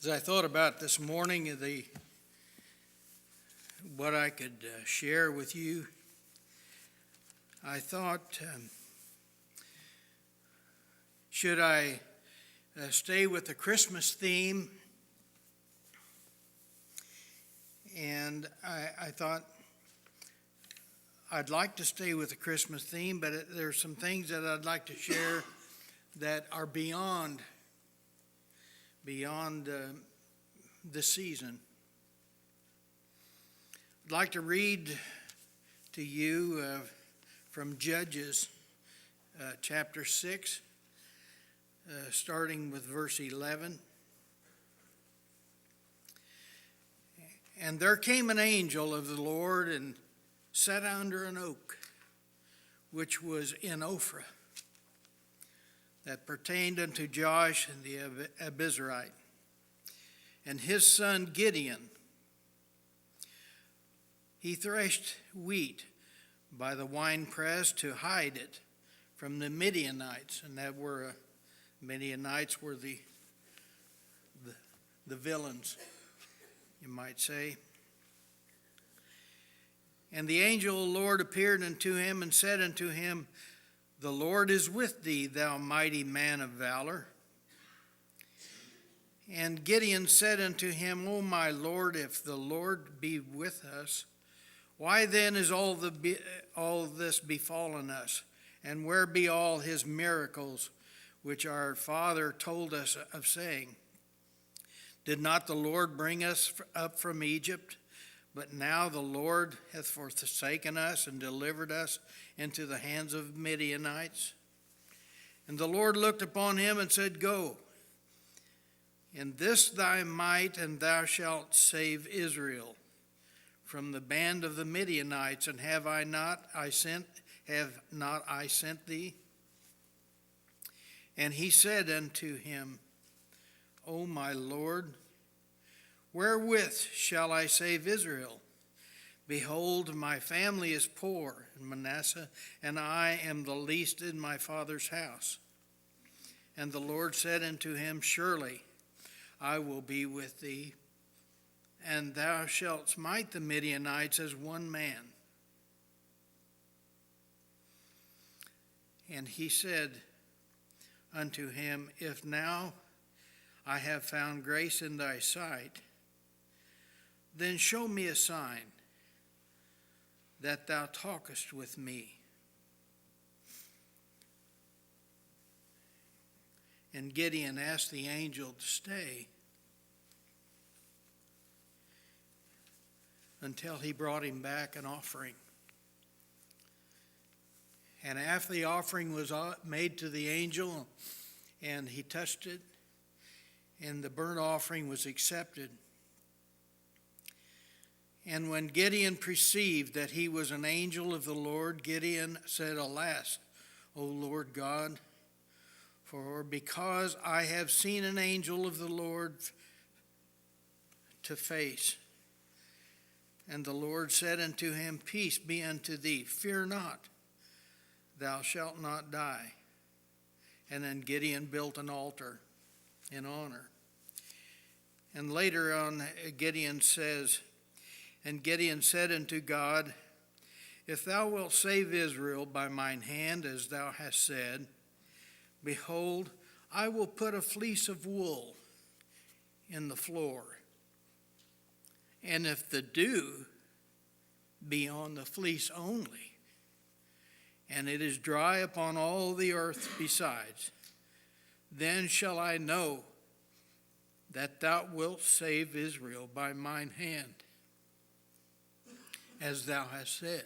As I thought about this morning, what I could share with you, I thought, should I stay with the Christmas theme? And I thought I'd like to stay with the Christmas theme, but there's some things that I'd like to share that are beyond the season. I'd like to read to you from Judges chapter 6, starting with verse 11. And there came an angel of the Lord and sat under an oak, which was in Ophrah, that pertained unto Joash and the Abiezrite, and his son Gideon. He threshed wheat by the winepress to hide it from the Midianites, and Midianites were the villains, you might say. And the angel of the Lord appeared unto him and said unto him, The Lord is with thee, thou mighty man of valor. And Gideon said unto him, O my Lord, if the Lord be with us, why then is all this befallen us? And where be all his miracles which our father told us of, saying, Did not the Lord bring us up from Egypt? But now the Lord hath forsaken us and delivered us into the hands of Midianites. And the Lord looked upon him and said, Go, in this thy might, and thou shalt save Israel from the band of the Midianites. And have not I sent thee? And he said unto him, O my Lord, wherewith shall I save Israel? Behold, my family is poor in Manasseh, and I am the least in my father's house. And the Lord said unto him, Surely I will be with thee, and thou shalt smite the Midianites as one man. And he said unto him, If now I have found grace in thy sight, then show me a sign that thou talkest with me. And Gideon asked the angel to stay until he brought him back an offering. And after the offering was made to the angel, and he touched it, and the burnt offering was accepted. And when Gideon perceived that he was an angel of the Lord, Gideon said, Alas, O Lord God, for because I have seen an angel of the Lord to face. And the Lord said unto him, Peace be unto thee, fear not, thou shalt not die. And then Gideon built an altar in honor. And later on, Gideon says, And Gideon said unto God, If thou wilt save Israel by mine hand, as thou hast said, behold, I will put a fleece of wool in the floor. And if the dew be on the fleece only, and it is dry upon all the earth besides, then shall I know that thou wilt save Israel by mine hand, as thou hast said.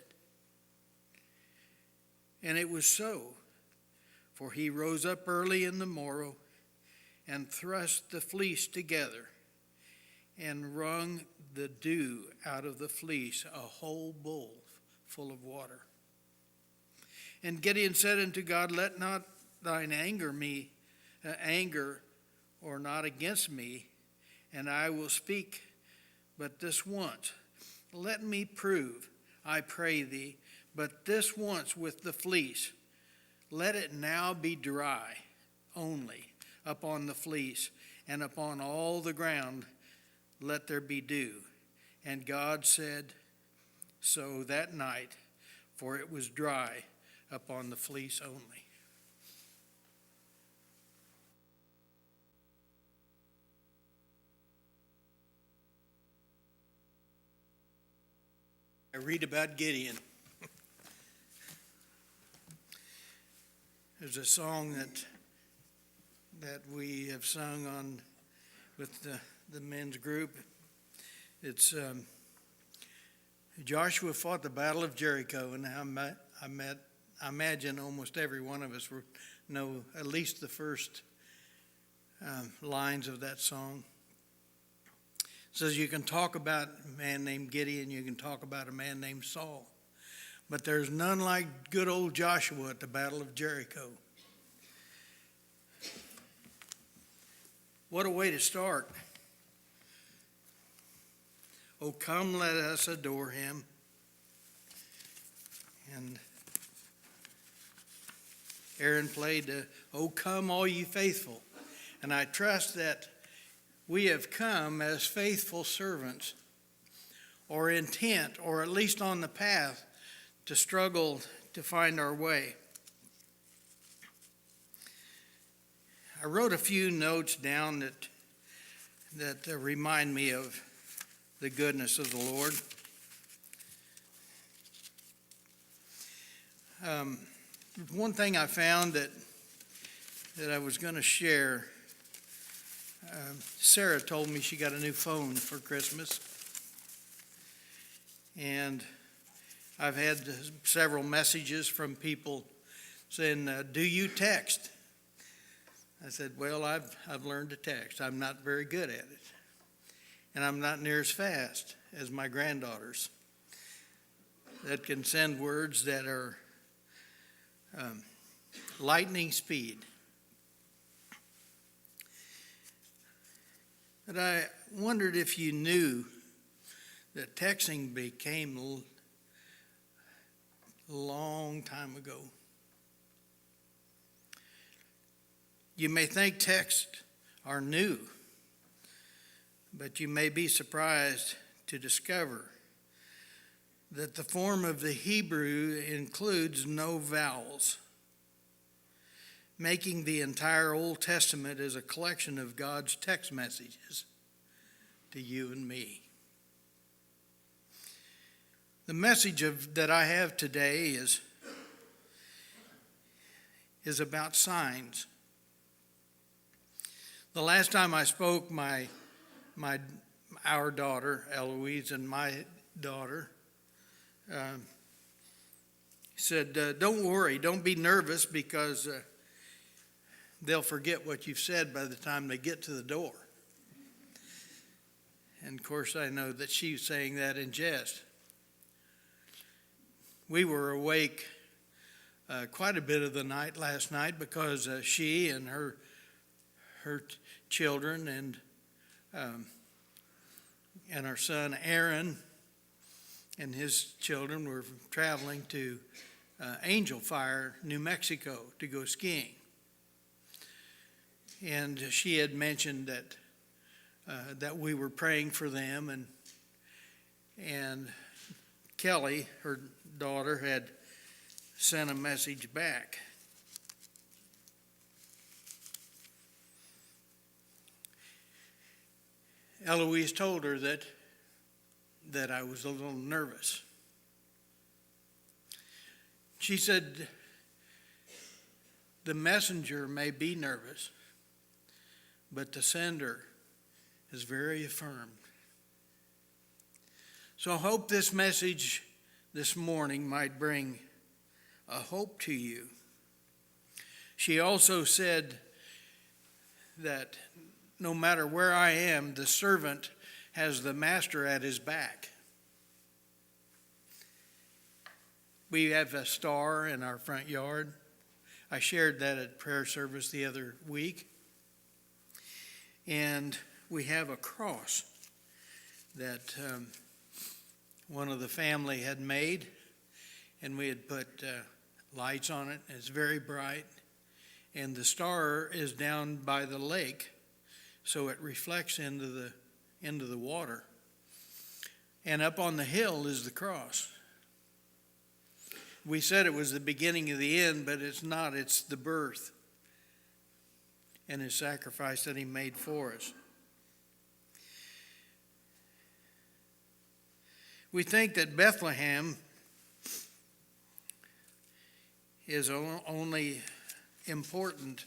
And it was so, for he rose up early in the morrow, and thrust the fleece together, and wrung the dew out of the fleece, a whole bowl full of water. And Gideon said unto God, Let not thine anger or not against me, and I will speak but this once. Let me prove, I pray thee, but this once with the fleece. Let it now be dry only upon the fleece, and upon all the ground let there be dew. And God said so that night, for it was dry upon the fleece only. I read about Gideon. There's a song that we have sung on with the men's group. It's Joshua fought the battle of Jericho, and I imagine almost every one of us know at least the first lines of that song. It says you can talk about a man named Gideon, you can talk about a man named Saul, but there's none like good old Joshua at the Battle of Jericho. What a way to start. Oh, come, let us adore him. And Aaron played, Oh, come, all ye faithful. And I trust that we have come as faithful servants, or intent, or at least on the path to struggle to find our way. I wrote a few notes down that remind me of the goodness of the Lord. One thing I found that I was going to share. Sarah told me she got a new phone for Christmas, and I've had several messages from people saying, do you text? I said, well, I've learned to text. I'm not very good at it, and I'm not near as fast as my granddaughters that can send words that are lightning speed. But I wondered if you knew that texting became a long time ago. You may think texts are new, but you may be surprised to discover that the form of the Hebrew includes no vowels, making the entire Old Testament as a collection of God's text messages to you and me. The message that I have today is about signs. The last time I spoke, our daughter, Eloise, and my daughter said, don't worry, don't be nervous, because they'll forget what you've said by the time they get to the door. And of course, I know that she's saying that in jest. We were awake quite a bit of the night last night because she and her children and our son Aaron and his children were traveling to Angel Fire, New Mexico, to go skiing. And she had mentioned that we were praying for them, and Kelly, her daughter, had sent a message back. Eloise told her that I was a little nervous. She said, the messenger may be nervous, but the sender is very affirmed. So I hope this message this morning might bring a hope to you. She also said that no matter where I am, the servant has the master at his back. We have a star in our front yard. I shared that at prayer service the other week. And we have a cross that one of the family had made, and we had put lights on it. It's very bright, and the star is down by the lake so it reflects into the water. And up on the hill is the cross. We said it was the beginning of the end, but it's not. It's the birth and his sacrifice that he made for us. We think that Bethlehem is only important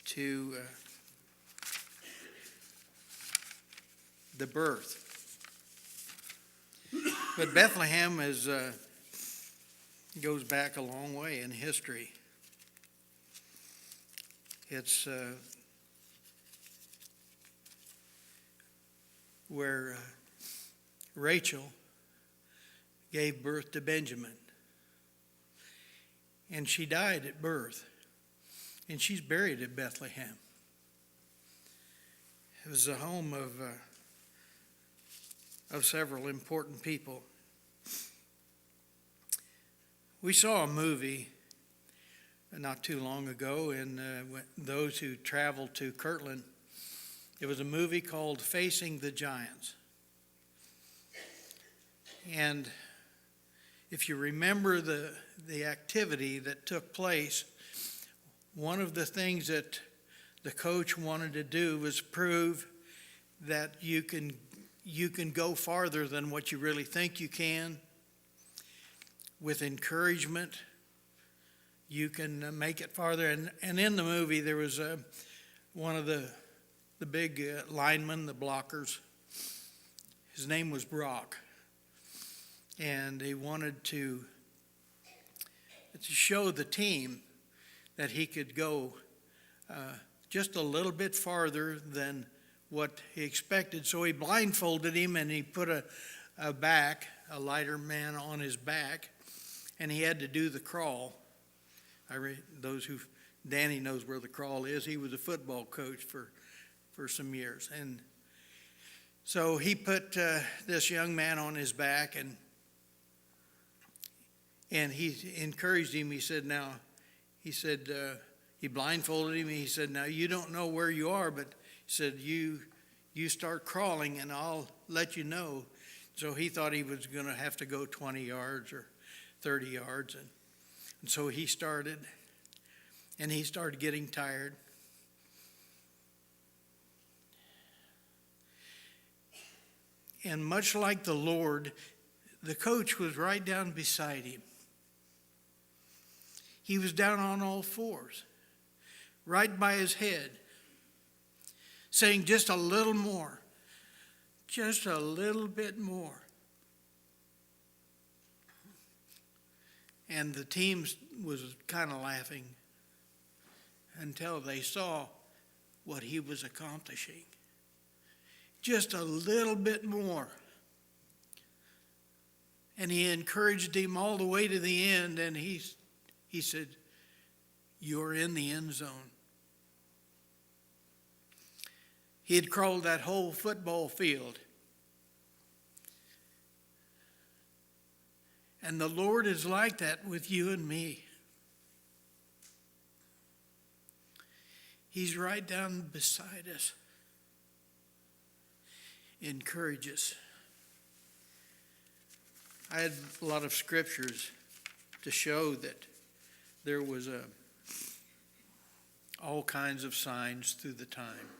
to the birth. But Bethlehem goes back a long way in history. It's where Rachel gave birth to Benjamin. And she died at birth. And she's buried at Bethlehem. It was the home of several important people. We saw a movie not too long ago, and those who traveled to Kirtland, it was a movie called Facing the Giants. And if you remember the activity that took place, one of the things that the coach wanted to do was prove that you can go farther than what you really think you can. With encouragement, you can make it farther. And in the movie, there was one of the big linemen, the blockers. His name was Brock. And he wanted to show the team that he could go just a little bit farther than what he expected. So he blindfolded him and he put a lighter man on his back, and he had to do the crawl. Danny knows where the crawl is. He was a football coach for some years. And so he put this young man on his back, and he encouraged him. He said, he blindfolded him. He said, now you don't know where you are, but he said, you start crawling and I'll let you know. So he thought he was going to have to go 20 yards or 30 yards. And so he started, and he started getting tired. And much like the Lord, the coach was right down beside him. He was down on all fours, right by his head, saying just a little more, just a little bit more. And the team was kind of laughing until they saw what he was accomplishing. Just a little bit more. And he encouraged him all the way to the end, and he said, you're in the end zone. He had crawled that whole football field. And the Lord is like that with you and me. He's right down beside us. Encourage us. I had a lot of scriptures to show that there was all kinds of signs through the time.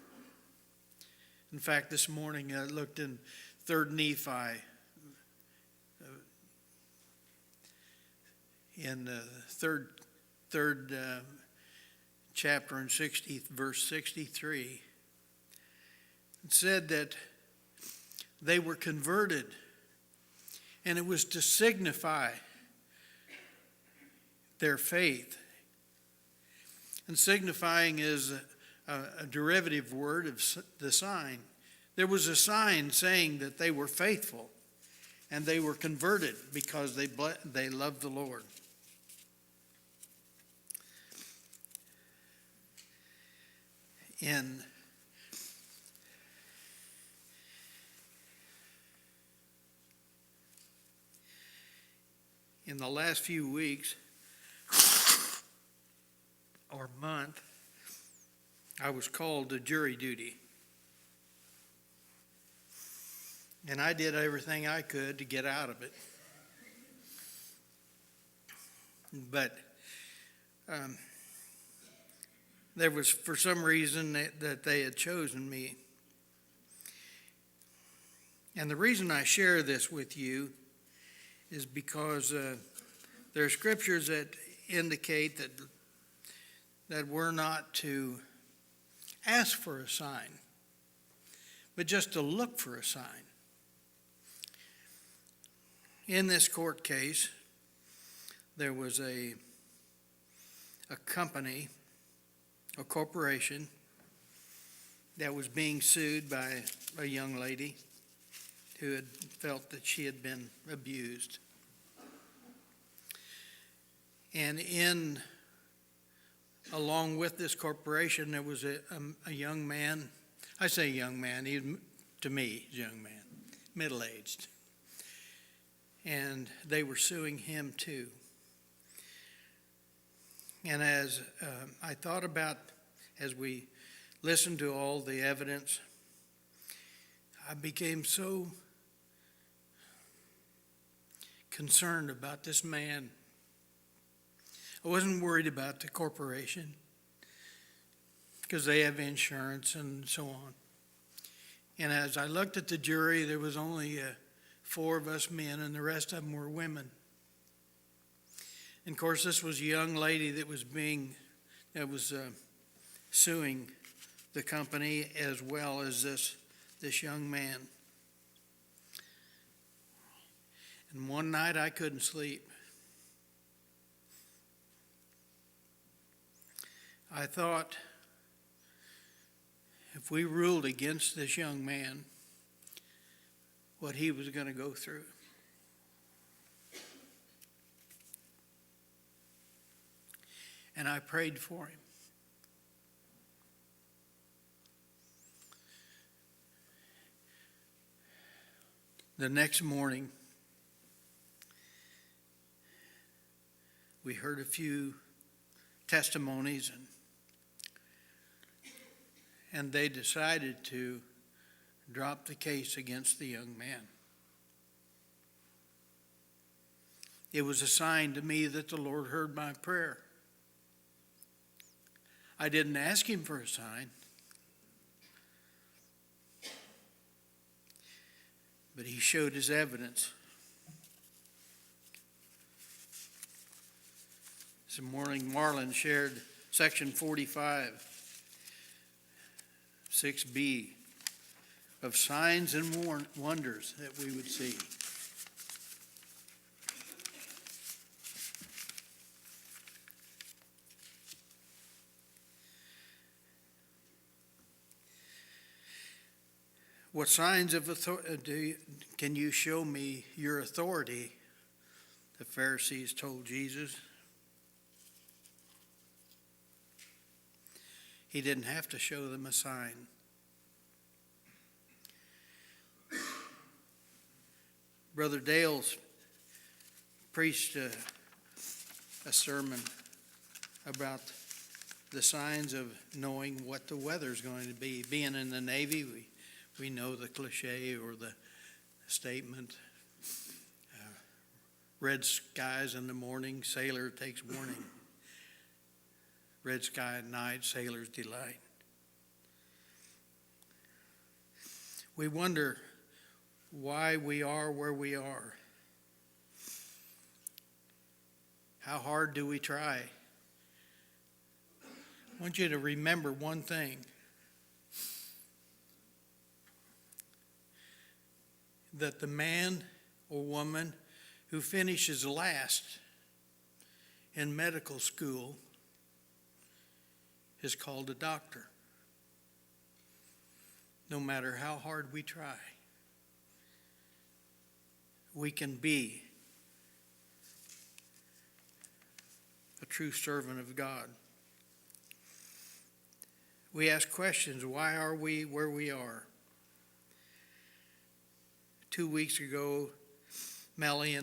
In fact, this morning I looked in 3rd Nephi, in the third chapter and verse 63. It said that they were converted, and it was to signify their faith. And signifying is a derivative word of the sign. There was a sign saying that they were faithful and they were converted because they loved the Lord. In the last few weeks or month, I was called to jury duty. And I did everything I could to get out of it. But there was, for some reason, that they had chosen me. And the reason I share this with you is because there are scriptures that indicate that we're not to ask for a sign, but just to look for a sign. In this court case, there was a company, a corporation, that was being sued by a young lady who had felt that she had been abused. And along with this corporation, there was a young man. I say young man, to me, young man, middle-aged. And they were suing him too. And as I thought about, as we listened to all the evidence, I became so concerned about this man. I wasn't worried about the corporation because they have insurance and so on. And as I looked at the jury, there was only 4 of us men, and the rest of them were women. And of course, this was a young lady that was suing the company as well as this young man. And one night I couldn't sleep. I thought, if we ruled against this young man, what he was going to go through. And I prayed for him. The next morning, we heard a few testimonies, and they decided to drop the case against the young man. It was a sign to me that the Lord heard my prayer. I didn't ask him for a sign, but he showed his evidence. This morning, Marlon shared section 45, 6b, of signs and wonders that we would see. What signs of authority can you show me your authority? The Pharisees told Jesus. He didn't have to show them a sign. Brother Dale's preached a sermon about the signs of knowing what the weather's going to be. Being in the Navy, we know the cliche or the statement, red skies in the morning, sailor takes warning. Red sky at night, sailor's delight. We wonder why we are where we are. How hard do we try? I want you to remember one thing. That the man or woman who finishes last in medical school is called a doctor. No matter how hard we try, we can be a true servant of God. We ask questions. Why are we where we are? 2 weeks ago, Melanie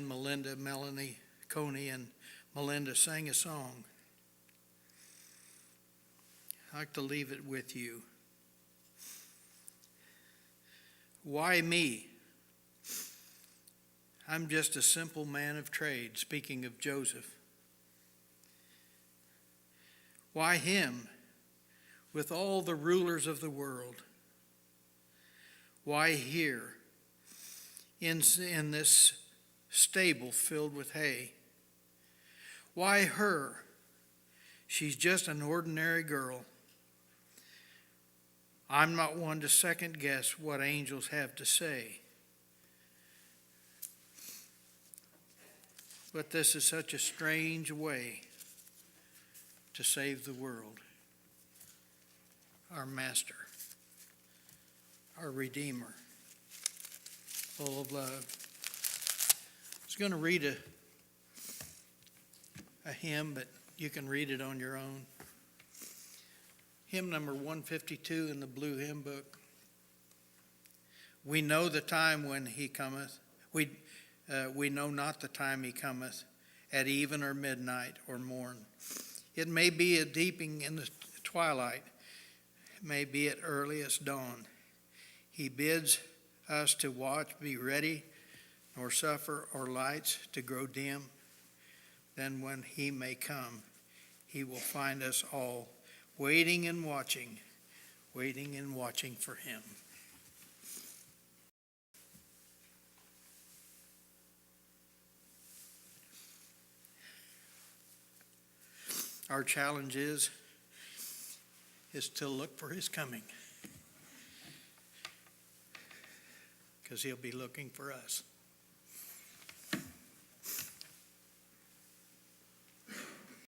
Coney and Melinda sang a song I'd like to leave it with you. Why me? I'm just a simple man of trade, speaking of Joseph. Why him, with all the rulers of the world? Why here, in this stable filled with hay? Why her? She's just an ordinary girl. I'm not one to second guess what angels have to say. But this is such a strange way to save the world. Our Master, our Redeemer, full of love. I was going to read a hymn, but you can read it on your own. Hymn number 152 in the blue hymn book. We know the time when he cometh. We know not the time he cometh, at even or midnight or morn. It may be a deeping in the twilight. It may be at earliest dawn. He bids us to watch, be ready, nor suffer our lights to grow dim. Then when he may come, he will find us all waiting and watching for him. Our challenge is to look for his coming, because he'll be looking for us.